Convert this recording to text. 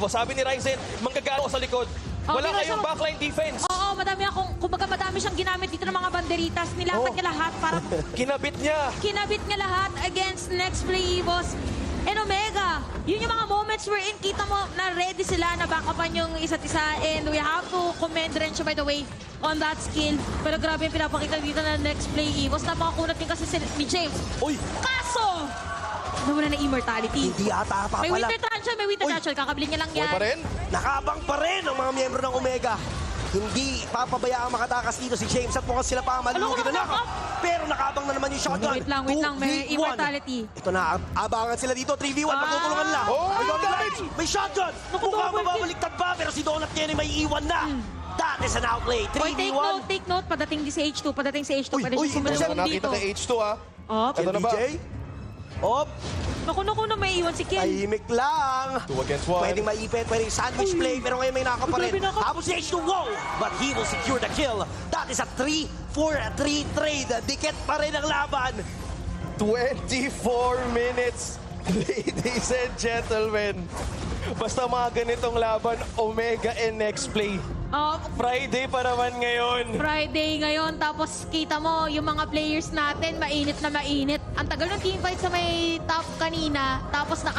Evo. Sabi ni Ryzen, manggagano sa likod. Wala pero kayong siya- backline defense. Oo, madami siyang ginamit dito ng mga banderitas. Nilapat niya lahat para Kinabit niya. kinabit niya lahat against Next Play Evos and Omega. Yun yung mga moments wherein kita mo na ready sila na backupan yung isa't isa, and we have to commend rin siya, by the way, on that skill. Pero grabe yung pinapakita dito na Next Play Evos. Napakakunat din kasi ni James. Uy! Kaso, nawala na immortality. Hindi ata pa May pala. winter truncheon, may winter Uy! truncheon. Kakabili niya lang Buhay yan. pa rin? Nakabang pa rin ang mga miyembro ng Omega. Hindi papabayaan makatakas dito si James at mukhang sila pa ang malulugi na knock-up. Pero nakabang na naman yung shotgun. Wait lang, may 2v1. immortality. Ito na, abangan sila dito. 3v1, pagtutulungan nila. Oh, May double damage! damage! May shotgun! Naku, Mukhang double mababaliktad pa, pero si Donut Kenny may iwan na. That is an outplay. Oy, 3v1. take note. Padating din si H2. Padating si H2. Uy, Pwede uy, siya sumunod intercept. Nakita dito. kay H2 ah. Oh, Ito na ba? MJ? Op, naku, may iwan si Ken. tahimik lang. 2 against 1. Pwedeng maipit, pwedeng sandwich play, pero ngayon may naka pa rin. Grabe, naka. Habol si H2, wow! But he will secure the kill. That is a 3-4-3 trade. Dikit pa rin ang laban. 24 minutes, ladies and gentlemen. Basta mga ganitong laban, Omega and Next Play. Friday pa naman ngayon. Friday ngayon, tapos kita mo yung mga players natin, mainit na mainit. Ang tagal ng teamfight sa may top kanina, tapos